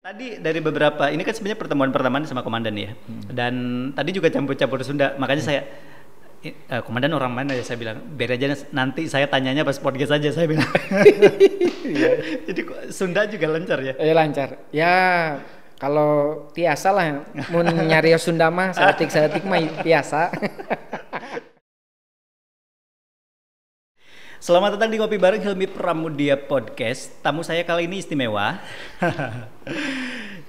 Tadi dari beberapa, ini kan sebenarnya pertemuan pertama sama komandan ya. Dan tadi juga campur-campur Sunda, makanya saya komandan orang mana ya, saya bilang biar aja nanti saya tanyanya pas podcast aja, saya bilang. Jadi Sunda juga lancar ya. Lancar. Ya kalau tiasa lah, mau nyari Sunda mah seetik mah tiasa. Selamat datang di Ngopi Bareng Hilmi Pramudia Podcast. Tamu saya kali ini istimewa.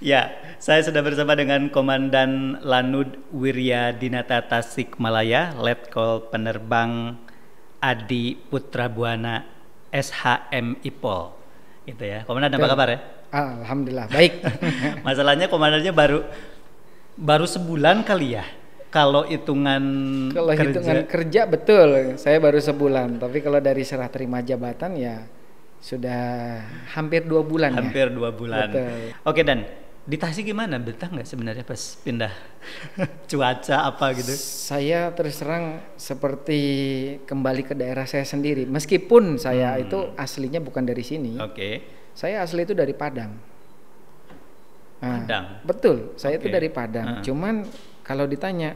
Ya, saya sudah bersama dengan Komandan Lanud Wiryadinata Tasikmalaya, Letkol Penerbang Adi Putra Buana SHM IPOL. Gitu ya. Komandan, apa kabar ya? Alhamdulillah baik. Masalahnya komandannya baru sebulan kali ya. Kalau hitungan kerja betul, saya baru sebulan. Tapi kalau dari serah terima jabatan ya sudah hampir 2 bulan. Hampir 2 bulan. Betul. Oke, dan di Tasik gimana? Betah nggak sebenarnya pas pindah? Cuaca apa gitu? Saya terus terang seperti kembali ke daerah saya sendiri. Meskipun saya itu aslinya bukan dari sini. Oke. Saya asli itu dari Padang. Padang. Betul, saya itu dari Padang. Cuman kalau ditanya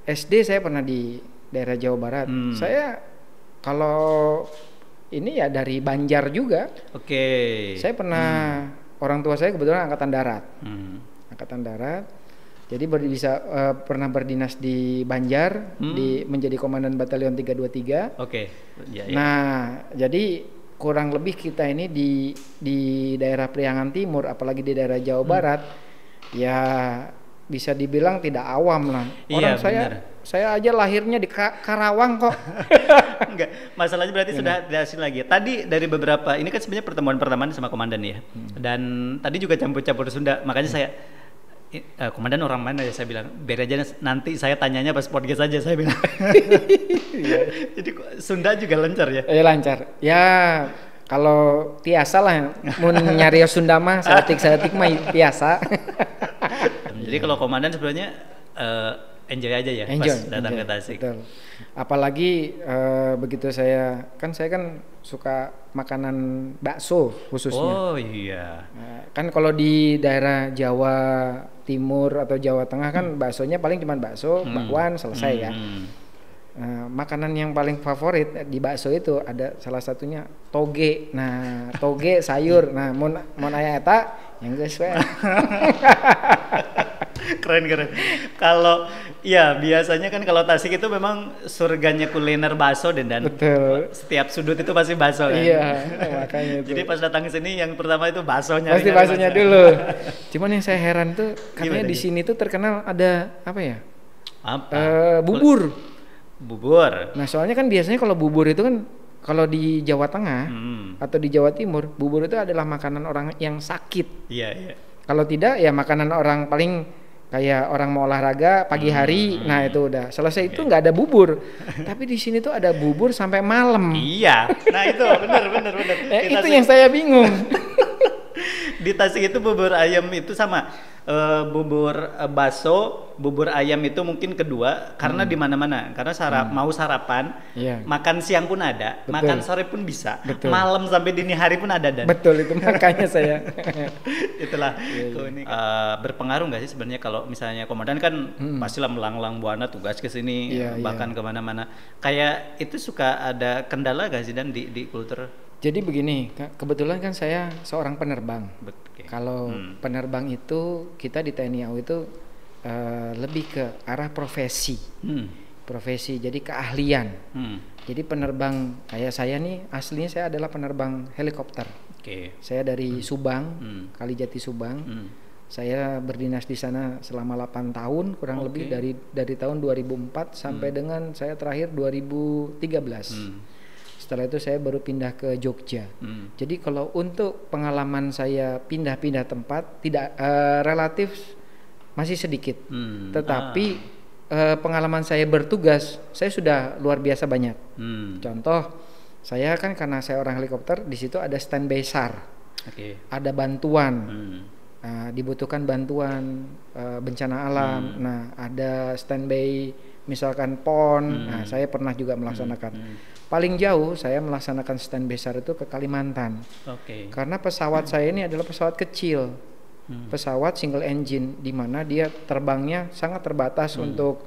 SD saya pernah di daerah Jawa Barat. Saya kalau ini ya dari Banjar juga. Oke. Saya pernah orang tua saya kebetulan angkatan darat. Angkatan darat. Jadi pernah berdinas di Banjar menjadi komandan batalion 323. Oke. Ya. Nah, jadi kurang lebih kita ini di daerah Priangan Timur, apalagi di daerah Jawa Barat, ya bisa dibilang tidak awam lah. Orang saya aja lahirnya di Karawang kok. Enggak, masalahnya berarti sudah hasil lagi. Tadi dari beberapa, ini kan sebenarnya pertemuan pertama sama komandan ya. Dan tadi juga campur-campur Sunda, makanya saya komandan orang mana ya, saya bilang biar aja nanti saya tanyanya pas podcast aja, saya bilang. Jadi Sunda juga lancar ya. Lancar. Ya kalau tiasa lah, mau nyari Sunda mah seetik mah tiasa. Jadi kalau komandan sebenarnya enjoy aja ya, pas datang ke Tasik. Betul. Apalagi begitu saya kan suka makanan bakso khususnya. Oh iya. Kan kalau di daerah Jawa Timur atau Jawa Tengah kan baksonya paling cuma bakso, bakwan, selesai ya. Makanan yang paling favorit di bakso itu ada salah satunya toge. Nah, toge sayur. Nah, mun aya eta yang geus we. Keren. Kalau ya biasanya kan kalau Tasik itu memang surganya kuliner bakso dan betul. Setiap sudut itu pasti bakso kan. Iya, makanya itu. Jadi pas datang ke sini yang pertama itu baksonya. Pasti baksonya dulu. Cuman yang saya heran tuh katanya di sini tuh terkenal ada apa ya? Apa? Bubur. Nah, soalnya kan biasanya kalau bubur itu kan kalau di Jawa Tengah atau di Jawa Timur, bubur itu adalah makanan orang yang sakit. Iya. Kalau tidak ya makanan orang paling kayak orang mau olahraga pagi hari, nah itu udah selesai. Itu nggak ada bubur. Tapi di sini tuh ada bubur sampai malam. Iya. Nah itu benar. Itu yang saya bingung. Di Tasik itu bubur ayam itu sama. Bubur bakso, bubur ayam itu mungkin kedua karena di mana-mana. Karena mau sarapan, makan siang pun ada, makan sore pun bisa, malam sampai dini hari pun ada. Betul itu makanya saya. Itulah. Ini berpengaruh nggak sih sebenarnya kalau misalnya komandan kan pastilah melanglang buana tugas ke sini, bahkan kemana-mana. Kayak itu suka ada kendala nggak sih dan di kultur? Jadi begini, kebetulan kan saya seorang penerbang. Kalau penerbang itu kita di TNI AU itu lebih ke arah profesi, jadi keahlian. Jadi penerbang kayak saya nih aslinya saya adalah penerbang helikopter. Saya dari Subang, Kalijati Subang. Saya berdinas di sana selama 8 tahun kurang lebih dari tahun 2004 sampai dengan saya terakhir 2013. Setelah itu saya baru pindah ke Jogja. Jadi kalau untuk pengalaman saya pindah-pindah tempat tidak relatif masih sedikit. Tetapi pengalaman saya bertugas saya sudah luar biasa banyak. Contoh, saya kan karena saya orang helikopter, di situ ada standby SAR. Ada bantuan. Dibutuhkan bantuan bencana alam. Nah, ada standby misalkan PON. Nah, saya pernah juga melaksanakan. Paling jauh saya melaksanakan stand besar itu ke Kalimantan. Karena pesawat saya ini adalah pesawat kecil. Pesawat single engine di mana dia terbangnya sangat terbatas untuk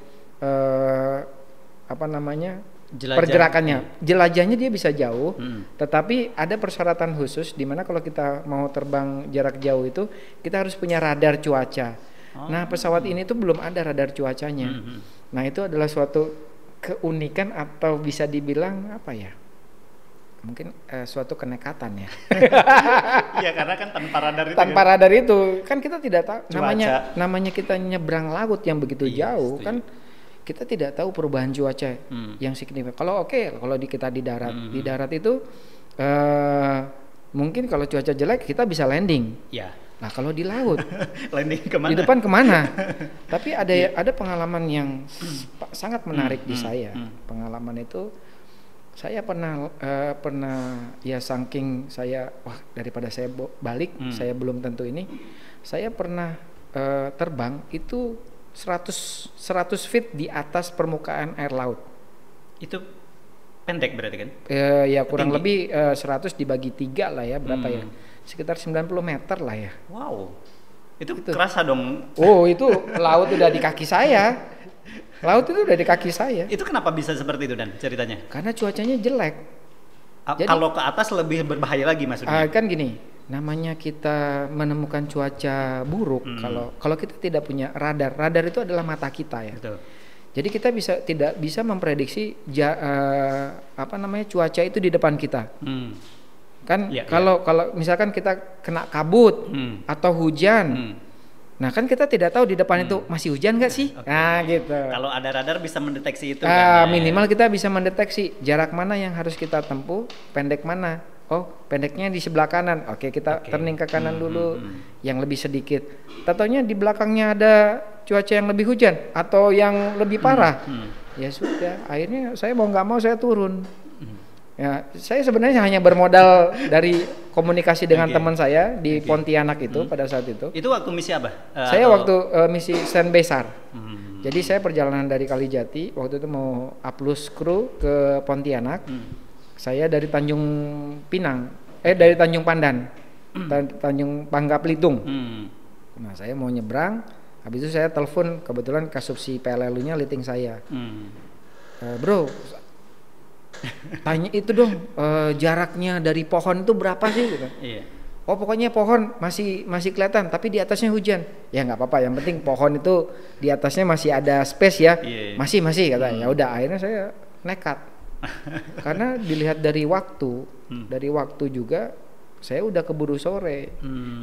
pergerakannya. Jelajahnya dia bisa jauh, tetapi ada persyaratan khusus di mana kalau kita mau terbang jarak jauh itu kita harus punya radar cuaca. Nah, pesawat ini tuh belum ada radar cuacanya. Nah, itu adalah suatu keunikan atau bisa dibilang apa ya? Mungkin suatu kenekatan ya. Iya, karena kan tanpa radar itu kan kita tidak tahu namanya kita nyebrang laut yang begitu jauh kan. Kita tidak tahu perubahan cuaca yang signifikan. Kalau kita di darat itu mungkin kalau cuaca jelek kita bisa landing. Ya. Nah, kalau di laut landing kemana? Di depan kemana? Tapi ada pengalaman yang sangat menarik di saya. Pengalaman itu saya pernah ya saking saya daripada saya balik saya belum tentu ini. Saya pernah terbang itu 100 feet di atas permukaan air laut. Itu pendek berarti kan? Ya kurang lebih 100 dibagi 3 lah ya, berapa ya? Sekitar 90 meter lah ya. Wow. Itu kerasa dong. Oh, itu laut udah di kaki saya. Laut itu udah di kaki saya. Itu kenapa bisa seperti itu Dan ceritanya? Karena cuacanya jelek. Jadi, kalau ke atas lebih berbahaya lagi maksudnya? Kan gini, namanya kita menemukan cuaca buruk kalau kita tidak punya radar itu adalah mata kita ya. Betul. Jadi kita tidak bisa memprediksi cuaca itu di depan kita. Kan kalau misalkan kita kena kabut atau hujan, nah kan kita tidak tahu di depan itu masih hujan nggak sih? Nah gitu. Kalau ada radar bisa mendeteksi itu. Minimal kita bisa mendeteksi jarak mana yang harus kita tempuh, pendek mana. Oh, pendeknya di sebelah kanan. Oke, kita turning ke kanan dulu yang lebih sedikit. Tentunya di belakangnya ada cuaca yang lebih hujan atau yang lebih parah. Ya sudah, akhirnya saya mau nggak mau saya turun. Ya, saya sebenarnya hanya bermodal dari komunikasi dengan teman saya di Pontianak itu pada saat itu. Itu waktu misi apa? Saya waktu misi stand besar. Jadi saya perjalanan dari Kalijati waktu itu mau uplus kru ke Pontianak. Saya dari Tanjung Pinang, dari Tanjung Pandan, Tanjung Pangga Belitung. Nah, saya mau nyebrang, habis itu saya telepon kebetulan kasubsi PLLU-nya liting saya. Bro, tanya itu dong, jaraknya dari pohon itu berapa sih? Gitu. Oh, pokoknya pohon masih kelihatan, tapi di atasnya hujan. Ya nggak apa-apa, yang penting pohon itu di atasnya masih ada space ya. Masih katanya. Ya udah, akhirnya saya nekat. Karena dilihat dari waktu juga saya udah keburu sore.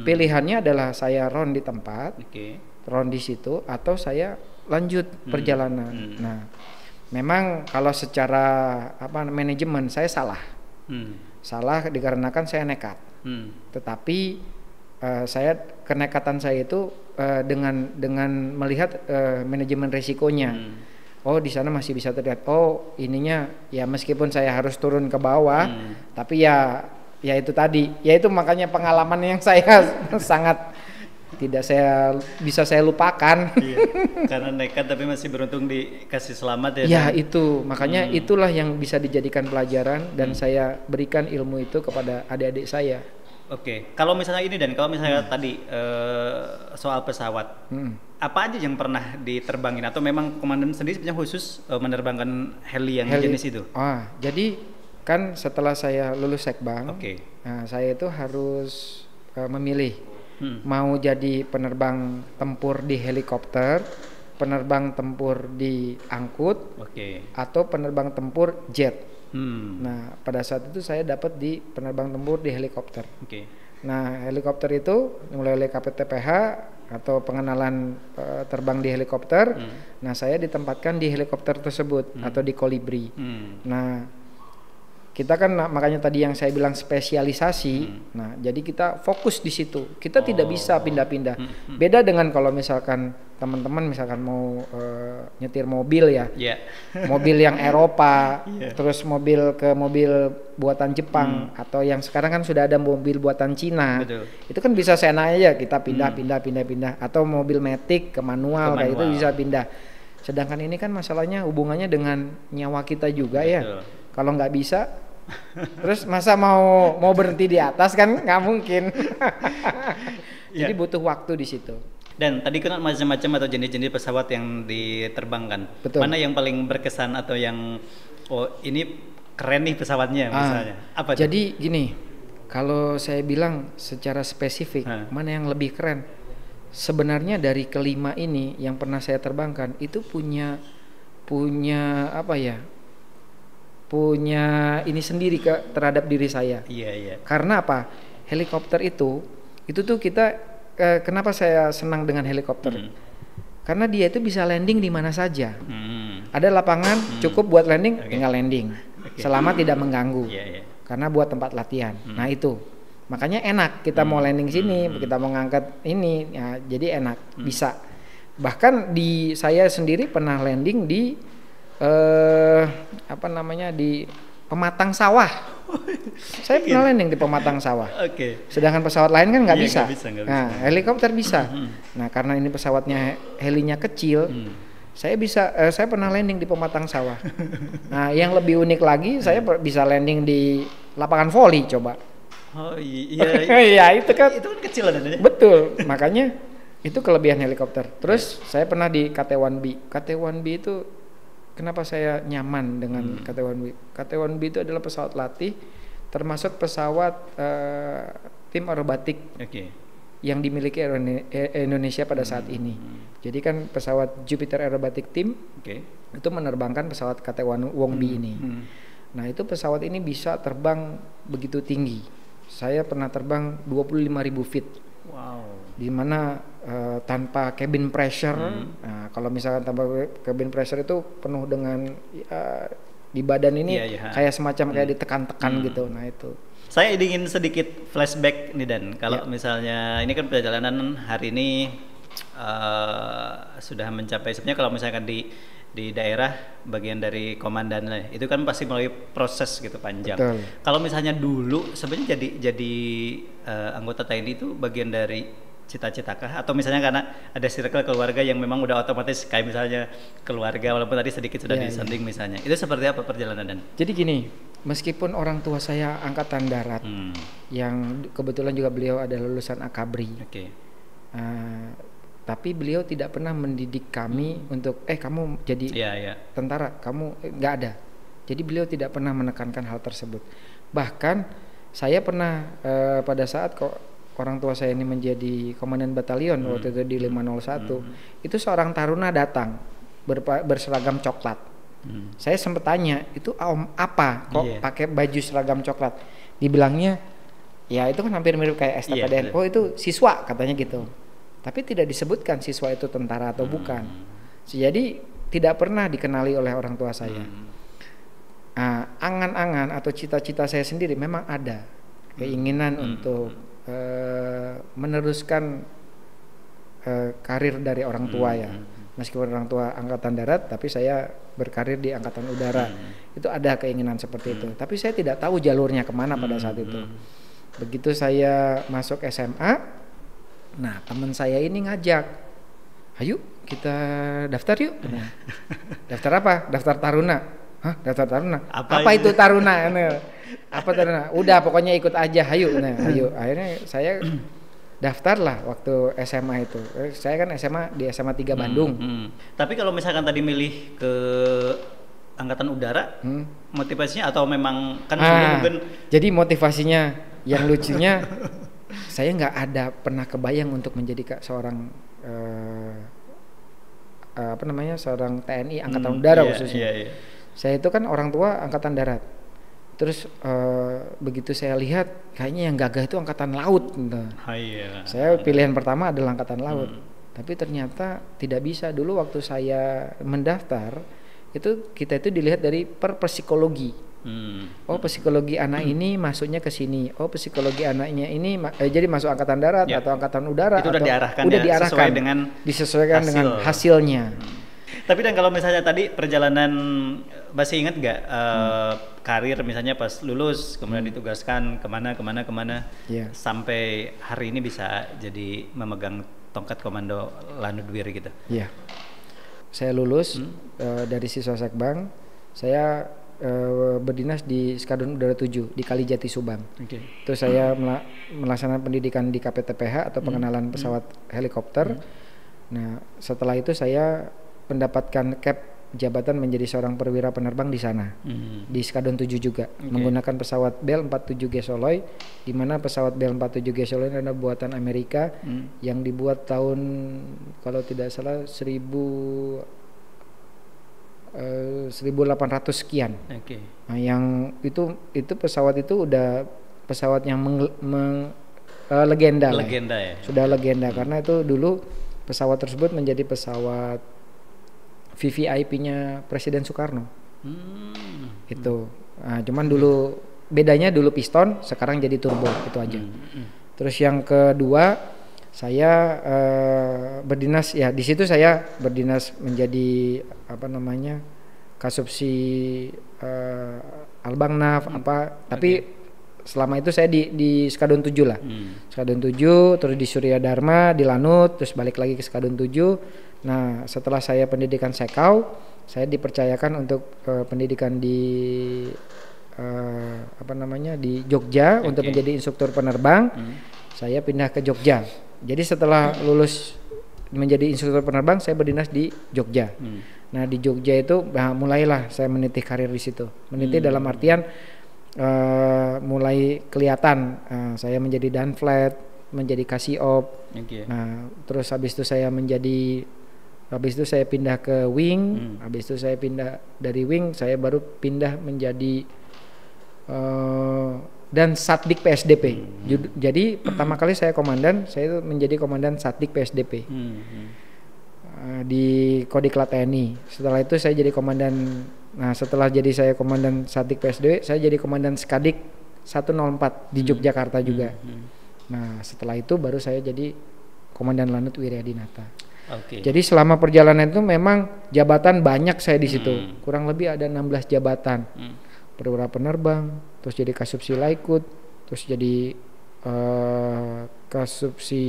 Pilihannya adalah saya round di tempat, round di situ, atau saya lanjut perjalanan. Nah, memang kalau secara manajemen saya salah dikarenakan saya nekat. Tetapi saya kenekatan saya itu dengan melihat manajemen resikonya. Oh, di sana masih bisa terlihat. Oh, ininya ya meskipun saya harus turun ke bawah, tapi ya itu tadi. Ya itu makanya pengalaman yang saya sangat tidak bisa saya lupakan. Karena nekat tapi masih beruntung dikasih selamat ya. Ya, itu. Makanya itulah yang bisa dijadikan pelajaran dan saya berikan ilmu itu kepada adik-adik saya. Kalau misalnya ini dan kalau misalnya tadi soal pesawat. Apa aja yang pernah diterbangin atau memang komandan sendiri sebenarnya khusus menerbangkan heli jenis itu? Jadi kan setelah saya lulus sekbang, nah, saya itu harus memilih mau jadi penerbang tempur di helikopter, penerbang tempur di angkut, atau penerbang tempur jet. Nah, pada saat itu saya dapat di penerbang tempur di helikopter. Nah, helikopter itu mulai oleh KPTPH atau pengenalan terbang di helikopter. Nah, saya ditempatkan di helikopter tersebut atau di kolibri. Nah, kita kan makanya tadi yang saya bilang spesialisasi. Nah, jadi kita fokus di situ. Kita tidak bisa pindah-pindah. Beda dengan kalau misalkan teman-teman misalkan mau nyetir mobil ya. Mobil yang Eropa, terus mobil buatan Jepang atau yang sekarang kan sudah ada mobil buatan Cina. Betul. Itu kan bisa seenaknya ya kita pindah atau mobil matic ke manual kayak itu bisa pindah. Sedangkan ini kan masalahnya hubungannya dengan nyawa kita juga. Betul. Ya. Kalau nggak bisa, terus masa mau berhenti di atas kan nggak mungkin. Jadi butuh waktu di situ. Dan tadi kan macam-macam atau jenis-jenis pesawat yang diterbangkan. Betul. Mana yang paling berkesan atau yang ini keren nih pesawatnya misalnya? Apa? Jadi gini, kalau saya bilang secara spesifik mana yang lebih keren? Sebenarnya dari kelima ini yang pernah saya terbangkan itu punya apa ya? Punya ini sendiri terhadap diri saya. Iya. Karena apa? Helikopter itu tuh kita kenapa saya senang dengan helikopter? Karena dia itu bisa landing di mana saja. Ada lapangan cukup buat landing, tinggal landing. Selama tidak mengganggu. Karena buat tempat latihan. Nah itu. Makanya enak kita mau landing sini, kita mau ngangkat ini, ya, jadi enak, bisa. Bahkan saya sendiri pernah landing di di pematang sawah. Saya pernah landing di pematang sawah. Sedangkan pesawat lain kan nggak bisa. Nggak bisa. Nah, helikopter bisa. Nah, karena ini pesawatnya helinya kecil, saya pernah landing di pematang sawah. Nah, yang lebih unik lagi, saya bisa landing di lapangan voli coba. Oh iya. Iya itu kan kecil adanya. Betul. Makanya itu kelebihan helikopter. Terus saya pernah di KT-1B. KT-1B itu kenapa saya nyaman dengan KT-1B? KT-1B itu adalah pesawat latih, termasuk pesawat tim aerobatik yang dimiliki Indonesia pada saat ini. Jadi kan pesawat Jupiter Aerobatic Team itu menerbangkan pesawat KT-1B ini. Nah itu pesawat ini bisa terbang begitu tinggi. Saya pernah terbang 25.000 feet. Wow. Di mana tanpa cabin pressure. Nah, kalau misalkan tanpa cabin pressure itu penuh dengan di badan ini kayak semacam kayak ditekan-tekan gitu. Nah itu. Saya ingin sedikit flashback nih Dan. Kalau misalnya ini kan perjalanan hari ini sudah mencapai. Sebenarnya kalau misalkan di daerah bagian dari komandan itu kan pasti melalui proses gitu panjang. Betul. Kalau misalnya dulu sebenarnya jadi anggota TNI itu bagian dari cita-citakah atau misalnya karena ada circle keluarga yang memang udah otomatis kayak misalnya keluarga walaupun tadi sedikit sudah disanding misalnya. Itu seperti apa perjalanan Dan? Jadi gini, meskipun orang tua saya angkatan darat yang kebetulan juga beliau adalah lulusan Akabri. Tapi beliau tidak pernah mendidik kami untuk kamu jadi tentara, kamu nggak ada. Jadi beliau tidak pernah menekankan hal tersebut. Bahkan saya pernah pada saat orang tua saya ini menjadi komandan batalion waktu itu di 501, itu seorang taruna datang berseragam coklat. Saya sempat tanya, itu apa kok pakai baju seragam coklat? Dibilangnya, ya itu kan hampir mirip kayak STPDN. Oh itu siswa katanya gitu. Tapi tidak disebutkan siswa itu tentara atau bukan. Jadi tidak pernah dikenali oleh orang tua saya. Angan-angan atau cita-cita saya sendiri memang ada keinginan untuk meneruskan karir dari orang tua ya. Meskipun orang tua angkatan darat, tapi saya berkarir di angkatan udara. Itu ada keinginan seperti itu. Tapi saya tidak tahu jalurnya kemana pada saat itu. Begitu saya masuk SMA. Nah teman saya ini ngajak, ayo kita daftar yuk. Daftar apa? Daftar taruna. Hah? Daftar taruna? Apa itu taruna? Apa taruna? Udah pokoknya ikut aja, ayo. Ayo. Akhirnya saya daftar lah waktu SMA itu. Saya kan SMA di SMA 3 Bandung. Tapi kalau misalkan tadi milih ke angkatan udara, motivasinya atau memang kan mungkin? Jadi motivasinya yang lucunya. Saya nggak ada pernah kebayang untuk menjadi seorang seorang TNI angkatan udara khususnya. Saya itu kan orang tua angkatan darat. Terus begitu saya lihat kayaknya yang gagah itu angkatan laut. Saya pilihan pertama adalah angkatan laut. Tapi ternyata tidak bisa. Dulu waktu saya mendaftar itu kita itu dilihat dari psikologi. Oh psikologi anak ini masuknya ke sini. Oh psikologi anaknya ini jadi masuk angkatan darat atau angkatan udara. Itu udah diarahkan disesuaikan dengan hasilnya. Tapi Dan kalau misalnya tadi perjalanan masih ingat nggak karir misalnya pas lulus kemudian ditugaskan kemana sampai hari ini bisa jadi memegang tongkat komando Lanudwir gitu? saya lulus dari siswa Sekbang, saya berdinas di Skadron Udara 7 di Kalijati Subang. Itu saya melaksanakan pendidikan di KPTPH atau pengenalan pesawat helikopter. Nah, setelah itu saya mendapatkan jabatan menjadi seorang perwira penerbang di sana, di Skadron 7 juga, menggunakan pesawat Bell 47G Soloy, di mana pesawat Bell 47G Soloy adalah buatan Amerika yang dibuat tahun kalau tidak salah 1800 sekian. Nah, yang itu pesawat itu udah pesawat yang legenda ya. Sudah legenda karena itu dulu pesawat tersebut menjadi pesawat VVIP-nya Presiden Soekarno. Itu. Nah, cuman dulu bedanya dulu piston, sekarang jadi turbo, itu aja. Terus yang kedua, saya berdinas ya di situ saya berdinas menjadi Kasubsi Albangnaf tapi selama itu saya di Skadron 7 lah. Skadron 7, terus di Surya Dharma, di Lanut, terus balik lagi ke Skadron 7. Nah, setelah saya pendidikan Sekau, saya dipercayakan untuk pendidikan di di Jogja untuk menjadi instruktur penerbang. Saya pindah ke Jogja. Jadi setelah lulus menjadi instruktur penerbang, saya berdinas di Jogja. Nah, di Jogja itu mulailah saya meniti karir di situ. Meniti dalam artian mulai kelihatan saya menjadi dan flat, menjadi kasiop. Nah, terus habis itu saya pindah ke wing. Habis itu saya pindah dari wing, saya baru pindah menjadi dan Satdik PSDP. Jadi pertama kali saya komandan, saya itu menjadi komandan Satdik PSDP di Kodiklat TNI. Setelah itu saya jadi komandan. Nah, setelah jadi saya komandan Satdik PSDP, saya jadi komandan Skadik 104 di Yogyakarta juga. Nah, setelah itu baru saya jadi komandan Lanut Wiryadinata. Jadi selama perjalanan itu memang jabatan banyak saya di situ. Kurang lebih ada 16 jabatan. Perwira penerbang, terus jadi Kasubsi Laikut, terus jadi Kasubsi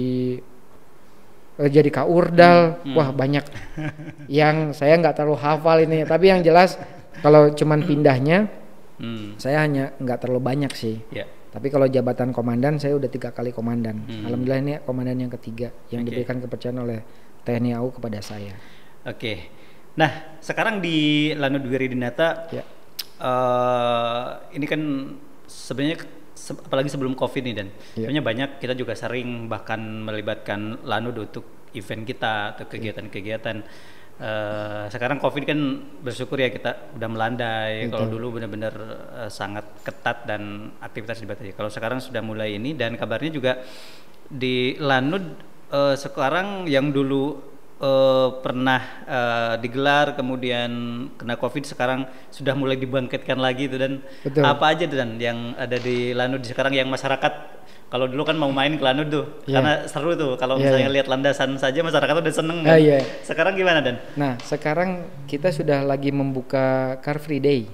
jadi Kaurdal. Wah, banyak yang saya nggak terlalu hafal ini, tapi yang jelas kalau cuman pindahnya saya hanya nggak terlalu banyak sih. Tapi kalau jabatan komandan saya udah 3 kali komandan. Alhamdulillah ini komandan yang ketiga yang diberikan kepercayaan oleh TNI AU kepada saya. Nah, sekarang di Lanut Wiryadinata ini kan sebenarnya apalagi sebelum COVID nih dan sebenarnya banyak kita juga sering bahkan melibatkan Lanut untuk event kita atau kegiatan-kegiatan. Sekarang COVID kan bersyukur ya kita udah melandai. Kalau dulu benar-benar sangat ketat dan aktivitas dibatasi. Kalau sekarang sudah mulai ini dan kabarnya juga di Lanut sekarang yang dulu pernah digelar kemudian kena COVID sekarang sudah mulai dibangkitkan lagi itu dan apa aja tuh dan yang ada di Lanut sekarang yang masyarakat kalau dulu kan mau main ke Lanut tuh karena seru tuh kalau misalnya lihat landasan saja masyarakat udah seneng kan? Sekarang gimana Dan? Nah, sekarang kita sudah lagi membuka Car Free Day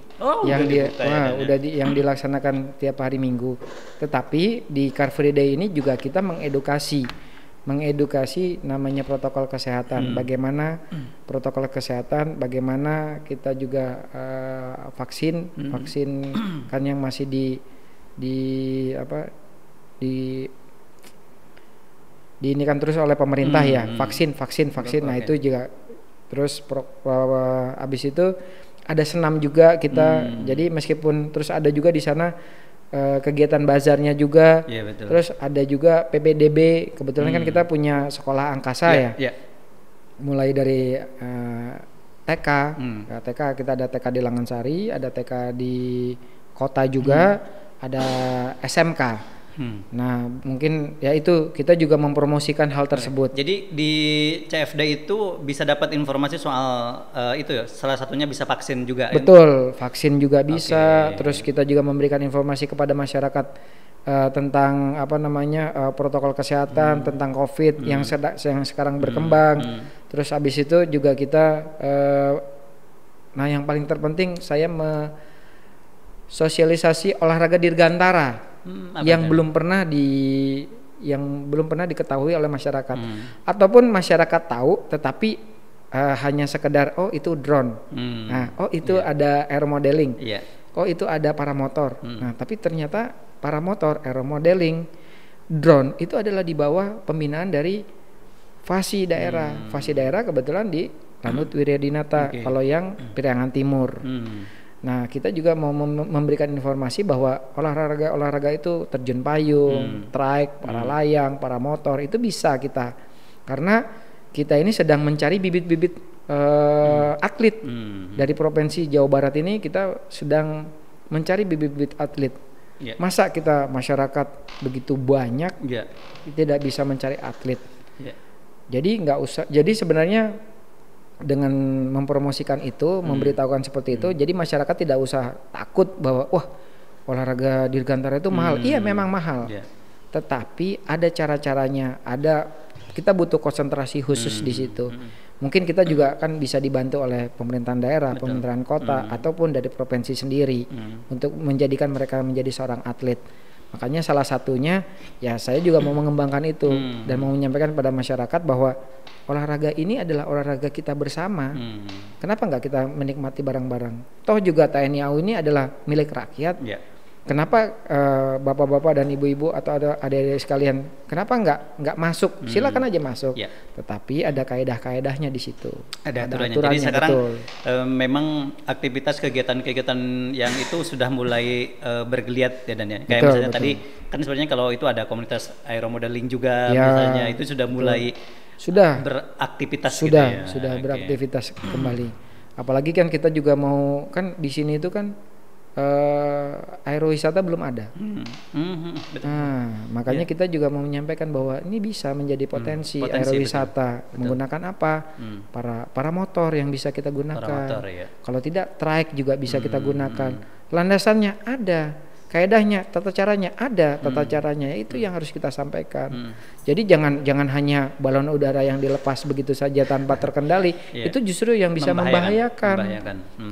yang dilaksanakan tiap hari Minggu. Tetapi di Car Free Day ini juga kita mengedukasi namanya protokol kesehatan, bagaimana protokol kesehatan, bagaimana kita juga vaksin kan yang masih ini kan terus oleh pemerintah vaksin. Nah, itu juga terus abis itu ada senam juga kita. Jadi meskipun terus ada juga di sana kegiatan bazarnya juga, terus ada juga PPDB. Kebetulan kan kita punya sekolah angkasa mulai dari TK, TK kita ada TK di Langansari, ada TK di kota juga, ada SMK. Nah, mungkin ya itu kita juga mempromosikan hal tersebut. Jadi di CFD itu bisa dapat informasi soal itu ya, salah satunya bisa vaksin juga. Betul, vaksin juga bisa. Terus kita juga memberikan informasi kepada masyarakat tentang protokol kesehatan, tentang COVID yang sekarang berkembang. Terus habis itu juga kita nah yang paling terpenting saya sosialisasi olahraga dirgantara yang belum pernah diketahui oleh masyarakat, ataupun masyarakat tahu tetapi hanya sekedar oh itu drone, nah oh itu ada aero modeling, oh itu ada paramotor. Nah tapi ternyata paramotor, aero modeling, drone itu adalah di bawah pembinaan dari Fasi daerah. Fasi daerah kebetulan di Lanut Wiryadinata, kalau yang Periangan Timur. Nah kita juga mau memberikan informasi bahwa olahraga itu terjun payung, trike, para layang, para motor itu bisa kita, karena kita ini sedang mencari bibit-bibit atlet dari provinsi Jawa Barat ini. Kita sedang mencari bibit-bibit atlet. Masa kita masyarakat begitu banyak tidak bisa mencari atlet? Jadi nggak usah. Jadi sebenarnya dengan mempromosikan itu, memberitahukan seperti itu, jadi masyarakat tidak usah takut bahwa wah olahraga dirgantara itu mahal. Iya memang mahal. Tetapi ada cara-caranya. Kita butuh konsentrasi khusus di situ. Mungkin kita juga kan bisa dibantu oleh pemerintahan daerah, pemerintahan kota, ataupun dari provinsi sendiri untuk menjadikan mereka menjadi seorang atlet. Makanya salah satunya ya saya juga mau mengembangkan itu dan mau menyampaikan pada masyarakat bahwa olahraga ini adalah olahraga kita bersama. Kenapa nggak kita menikmati bareng-bareng? Toh juga TNI AU ini adalah milik rakyat. Kenapa bapak-bapak dan ibu-ibu atau ada adik-adik sekalian, kenapa nggak masuk? Silakan aja masuk. Tetapi ada kaedah-kaedahnya di situ. Ada aturannya. Jadi sekarang memang aktivitas kegiatan-kegiatan yang itu sudah mulai bergeliat ya Dan ya. Kayak misalnya tadi kan sebenarnya kalau itu ada komunitas aeromodeling juga misalnya itu sudah mulai beraktivitas sudah beraktivitas kembali. Apalagi kan kita juga mau kan di sini itu kan aerowisata belum ada. Makanya kita juga mau menyampaikan bahwa ini bisa menjadi potensi aerowisata. Menggunakan apa? Para motor yang bisa kita gunakan. Kalau tidak trike juga bisa kita gunakan. Landasannya ada, kaedahnya, tata caranya ada, itu yang harus kita sampaikan. Jadi jangan hanya balon udara yang dilepas begitu saja tanpa terkendali. Itu justru yang bisa membahayakan.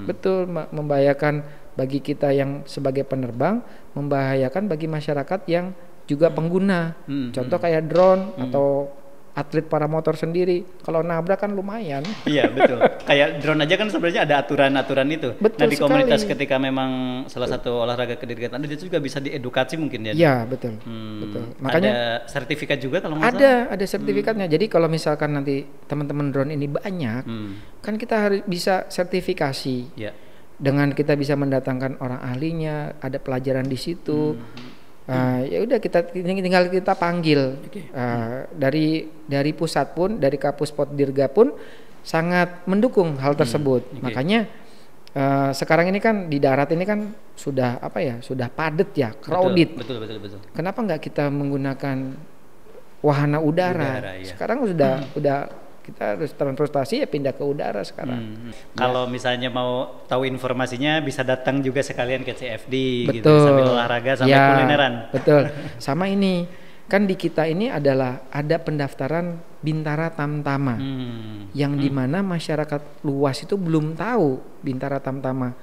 Betul, membahayakan bagi kita yang sebagai penerbang, membahayakan bagi masyarakat yang juga pengguna. Contoh kayak drone atau atlet paramotor sendiri, kalau nabrak kan lumayan. Iya betul. Kayak drone aja kan sebenarnya ada aturan-aturan itu. Betul nah di komunitas ketika memang salah satu olahraga kedirgantara itu juga bisa diedukasi mungkin ya. Iya betul. Betul. Makanya ada sertifikat juga kalau nggak salah. Ada sertifikatnya. Jadi kalau misalkan nanti teman-teman drone ini banyak, kan kita harus bisa sertifikasi. Dengan kita bisa mendatangkan orang ahlinya, ada pelajaran di situ. Ya udah tinggal kita panggil. Dari pusat pun, dari Kapus Potdirga pun sangat mendukung hal tersebut. Makanya sekarang ini kan di darat ini kan sudah sudah padat ya, crowded. Betul. Kenapa nggak kita menggunakan wahana udara? Sekarang sudah kita harus transportasi ya pindah ke udara sekarang. Kalau misalnya mau tahu informasinya bisa datang juga sekalian ke CFD gitu sambil olahraga sampai kulineran. Betul. Sama ini kan di kita ini ada pendaftaran Bintara Tamtama yang dimana masyarakat luas itu belum tahu Bintara Tamtama.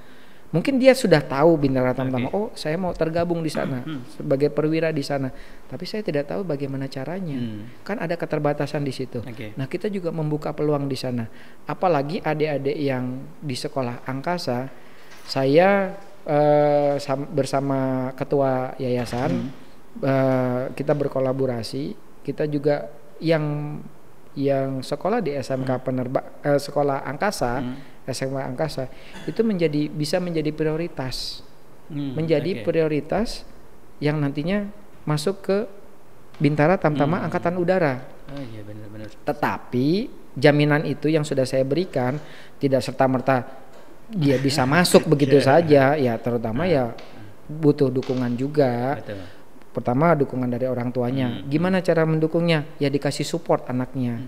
Mungkin dia sudah tahu Bintara Tamtama. Oh, saya mau tergabung di sana sebagai perwira di sana. Tapi saya tidak tahu bagaimana caranya. Kan ada keterbatasan di situ. Nah, kita juga membuka peluang di sana. Apalagi adik-adik yang di sekolah angkasa, saya bersama ketua yayasan kita berkolaborasi. Kita juga yang sekolah di SMK sekolah angkasa, SMA angkasa itu bisa menjadi prioritas, prioritas yang nantinya masuk ke Bintara Tamtama Angkatan Udara. Iya benar. Tetapi jaminan itu yang sudah saya berikan tidak serta-merta dia bisa masuk begitu saja, ya terutama ya butuh dukungan juga. Betul. Pertama dukungan dari orang tuanya. Gimana cara mendukungnya? Ya dikasih support anaknya.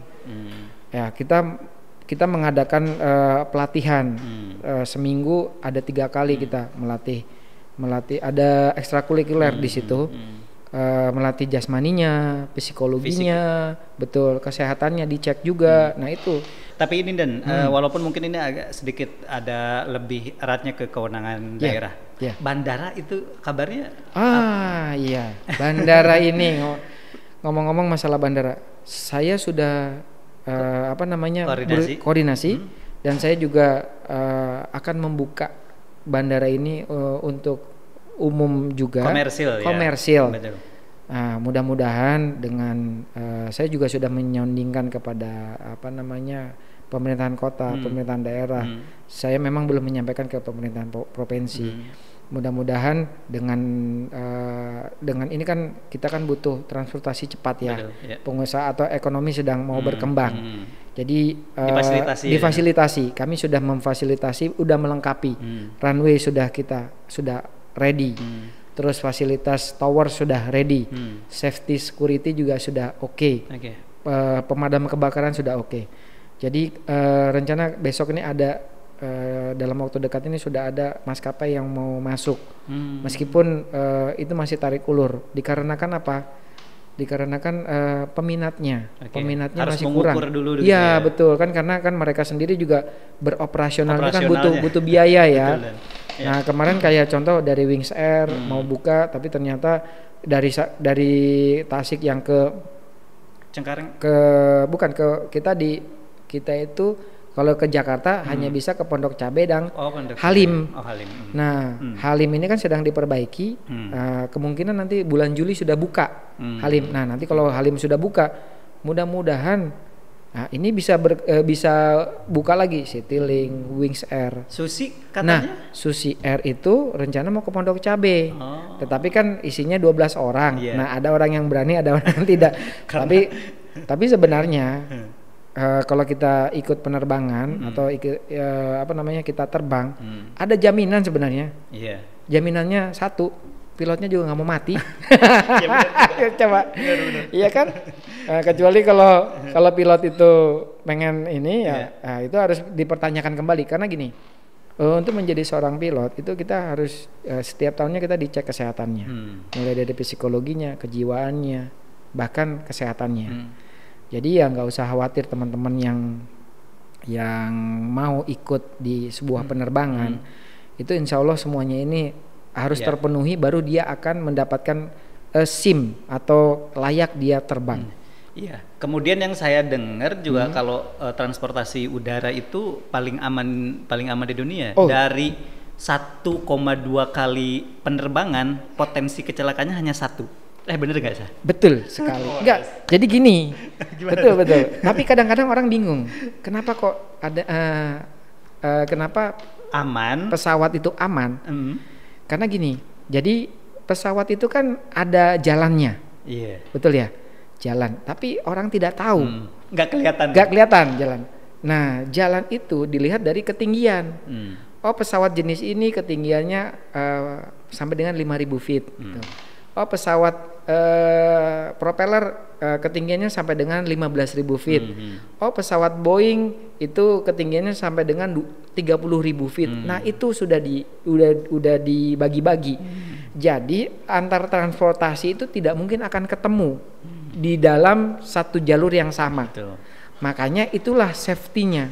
Ya kita mengadakan pelatihan seminggu ada 3 kali kita melatih ada ekstrakurikuler di situ. Melatih jasmaninya, psikologinya, betul, kesehatannya dicek juga. Nah itu. Tapi ini Dan, walaupun mungkin ini agak sedikit ada lebih eratnya ke kewenangan daerah. Bandara itu kabarnya? Iya, bandara ini ngomong-ngomong masalah bandara, saya sudah koordinasi. Dan saya juga akan membuka bandara ini untuk umum juga, komersil. Ya. Mudah-mudahan dengan saya juga sudah menyondingkan kepada pemerintahan kota, pemerintahan daerah. Saya memang belum menyampaikan ke pemerintahan provinsi. Mudah-mudahan dengan ini kan kita kan butuh transportasi cepat ya. Pengusaha atau ekonomi sedang mau berkembang. Jadi difasilitasi. Kami sudah memfasilitasi, udah melengkapi. Runway sudah ready. Terus fasilitas tower sudah ready. Safety security juga sudah oke. Pemadam kebakaran sudah oke. Jadi rencana besok ini ada dalam waktu dekat ini sudah ada maskapai yang mau masuk. Meskipun itu masih tarik ulur. Dikarenakan apa? Dikarenakan peminatnya harus masih kurang. Dulu ya betul kan, karena kan mereka sendiri juga beroperasional kan butuh biaya ya. Betul, Nah kemarin kayak contoh dari Wings Air mau buka, tapi ternyata dari Tasik yang ke Cengkareng kita itu kalau ke Jakarta hanya bisa ke Pondok Cabe dan Halim. Nah, Halim ini kan sedang diperbaiki. Kemungkinan nanti bulan Juli sudah buka Halim. Nah, nanti kalau Halim sudah buka, mudah-mudahan ini bisa buka lagi Citylink, Wings Air. Susi katanya? Nah, Susi Air itu rencana mau ke Pondok Cabe. Tetapi kan isinya 12 orang. Nah, ada orang yang berani, ada orang yang tidak. Tapi sebenarnya kalau kita ikut penerbangan atau kita terbang, ada jaminan sebenarnya. Jaminannya satu, pilotnya juga nggak mau mati. Coba, iya kan? Kecuali kalau pilot itu pengen ini itu harus dipertanyakan kembali, karena gini, untuk menjadi seorang pilot itu kita harus setiap tahunnya kita dicek kesehatannya, mulai dari psikologinya, kejiwaannya, bahkan kesehatannya. Jadi ya nggak usah khawatir teman-teman yang mau ikut di sebuah penerbangan, itu insya Allah semuanya ini harus terpenuhi, baru dia akan mendapatkan SIM atau layak dia terbang. Iya. Kemudian yang saya dengar juga kalau transportasi udara itu paling aman di dunia. Dari 1,2 kali penerbangan potensi kecelakaannya hanya 1. Bener gak sih? Betul sekali. Enggak. Jadi gini. Betul. Tapi kadang-kadang orang bingung. Kenapa kok ada kenapa aman? Pesawat itu aman? Karena gini. Jadi pesawat itu kan ada jalannya. Iya. Betul ya? Jalan. Tapi orang tidak tahu. Nggak kelihatan. Nggak kelihatan jalan. Nah, jalan itu dilihat dari ketinggian. Pesawat jenis ini ketinggiannya sampai dengan 5.000 feet. Gitu. Pesawat propeller ketinggiannya sampai dengan 15.000 feet. Pesawat Boeing itu ketinggiannya sampai dengan 30.000 feet. Nah, itu sudah dibagi-bagi. Jadi antar transportasi itu tidak mungkin akan ketemu di dalam satu jalur yang sama. Betul. Makanya itulah safety-nya.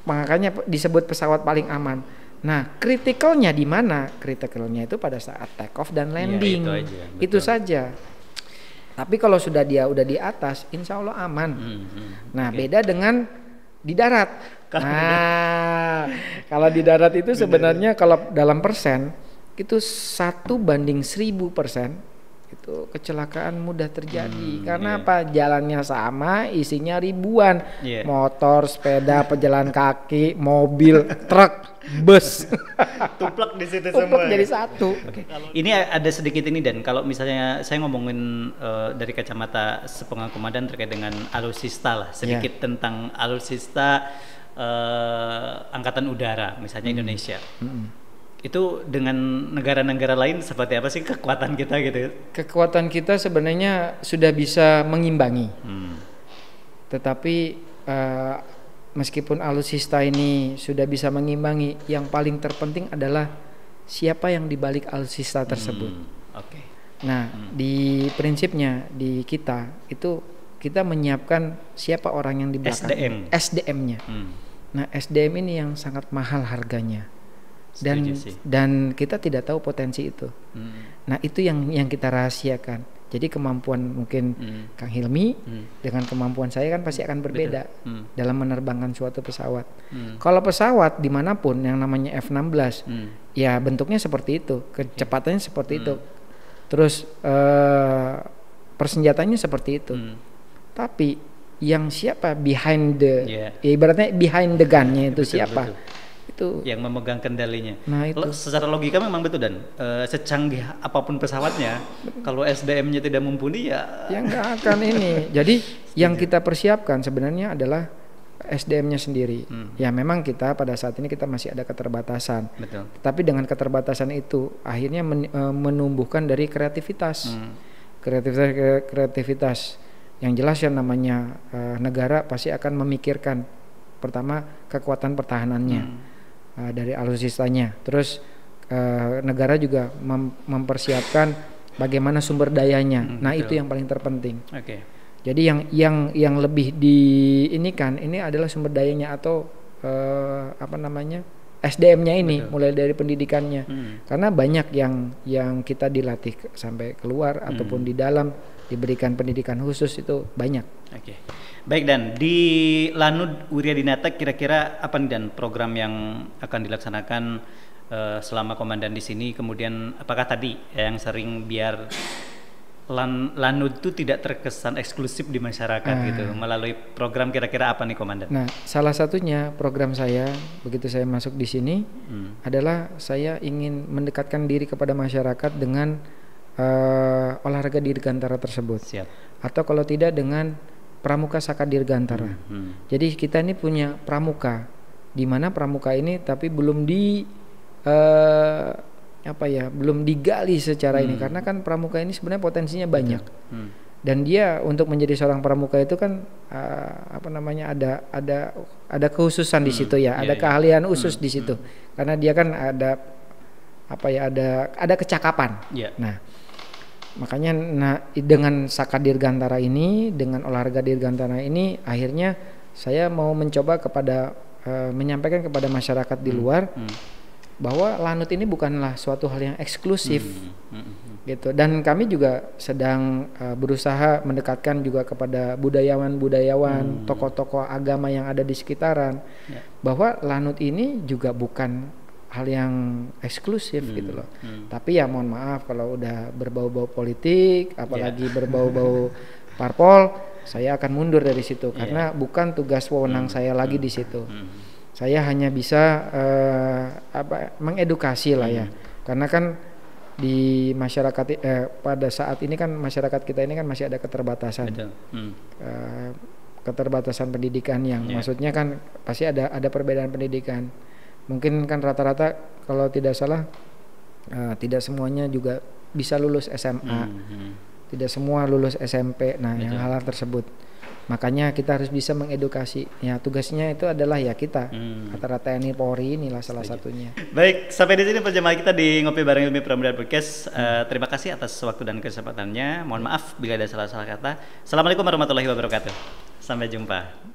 Makanya disebut pesawat paling aman. Nah, kritikalnya di mana? Kritikalnya itu pada saat take off dan landing. Itu saja. Tapi kalau sudah dia udah di atas, insya Allah aman. Nah, beda dengan di darat. Kalau di darat itu sebenarnya kalau dalam persen itu 1/1000% itu kecelakaan mudah terjadi. Karena apa? Jalannya sama, isinya ribuan, motor, sepeda, pejalan kaki, mobil, truk, bus, tuplek di situ semua. Jadi satu. Ini ada sedikit ini, dan kalau misalnya saya ngomongin dari kacamata sepenggal komandan terkait dengan alutsista lah, sedikit tentang alutsista angkatan udara, misalnya Indonesia. Itu dengan negara-negara lain seperti apa sih kekuatan kita gitu? Kekuatan kita sebenarnya sudah bisa mengimbangi. Tetapi meskipun alutsista ini sudah bisa mengimbangi, yang paling terpenting adalah siapa yang dibalik alutsista tersebut. Nah, di prinsipnya di kita itu kita menyiapkan siapa orang yang di belakang, SDM-nya. Nah, SDM ini yang sangat mahal harganya. Dan kita tidak tahu potensi itu. Nah, itu yang kita rahasiakan. Jadi kemampuan mungkin Kang Hilmi dengan kemampuan saya kan pasti akan berbeda dalam menerbangkan suatu pesawat. Kalau pesawat dimanapun yang namanya F-16, ya bentuknya seperti itu, kecepatannya seperti itu, terus persenjataannya seperti itu. Tapi yang siapa behind the, ya ibaratnya behind the gun-nya itu betul, siapa? Betul. Itu yang memegang kendalinya. Nah, itu secara logika memang betul, dan secanggih apapun pesawatnya, kalau SDM-nya tidak mumpuni ya nggak akan ini. Jadi yang kita persiapkan sebenarnya adalah SDM-nya sendiri. Ya memang kita pada saat ini kita masih ada keterbatasan. Betul. Tapi dengan keterbatasan itu akhirnya menumbuhkan dari kreativitas. Kreativitas yang jelas yang namanya negara pasti akan memikirkan pertama kekuatan pertahanannya dari alutsistanya, terus negara juga mempersiapkan bagaimana sumber dayanya. Nah betul. Itu yang paling terpenting. Jadi yang lebih diinikan ini adalah sumber dayanya atau SDM-nya ini, betul. Mulai dari pendidikannya. Karena banyak yang kita dilatih sampai keluar ataupun di dalam diberikan pendidikan khusus itu banyak. Baik, Dan di Lanut Wiryadinata kira-kira apa nih Dan program yang akan dilaksanakan selama komandan di sini? Kemudian apakah tadi yang sering biar Lanut itu tidak terkesan eksklusif di masyarakat gitu, melalui program kira-kira apa nih Komandan? Nah, salah satunya program saya begitu saya masuk di sini adalah saya ingin mendekatkan diri kepada masyarakat dengan olahraga dirgantara tersebut. Siap. Atau kalau tidak dengan pramuka saka dirgantara. Jadi kita ini punya pramuka, di mana pramuka ini tapi belum belum digali secara ini, karena kan pramuka ini sebenarnya potensinya banyak. Dan dia untuk menjadi seorang pramuka itu kan ada kekhususan di situ ya, ada keahlian khusus di situ. Karena dia kan ada kecakapan. Nah, makanya dengan saka dirgantara ini, dengan olahraga dirgantara ini, akhirnya saya mau mencoba menyampaikan kepada masyarakat di luar bahwa Lanut ini bukanlah suatu hal yang eksklusif gitu. Dan kami juga sedang berusaha mendekatkan juga kepada budayawan, tokoh-tokoh agama yang ada di sekitaran, bahwa Lanut ini juga bukan hal yang eksklusif gitu loh. Tapi ya mohon maaf kalau udah berbau-bau politik, apalagi berbau-bau parpol, saya akan mundur dari situ karena bukan tugas wewenang saya lagi di situ. Saya hanya bisa mengedukasi lah ya. Karena kan di masyarakat pada saat ini kan masyarakat kita ini kan masih ada keterbatasan. Keterbatasan pendidikan yang maksudnya kan pasti ada perbedaan pendidikan. Mungkin kan rata-rata kalau tidak salah tidak semuanya juga bisa lulus SMA, tidak semua lulus SMP. Nah, yang hal tersebut, makanya kita harus bisa mengedukasi. Ya tugasnya itu adalah ya kita rata-rata TNI Polri inilah salah satunya. Baik, sampai di sini perjumpaan kita di Ngopi Bareng Hilmi Pramudara Podcast. Terima kasih atas waktu dan kesempatannya. Mohon maaf bila ada salah-salah kata. Assalamualaikum warahmatullahi wabarakatuh. Sampai jumpa.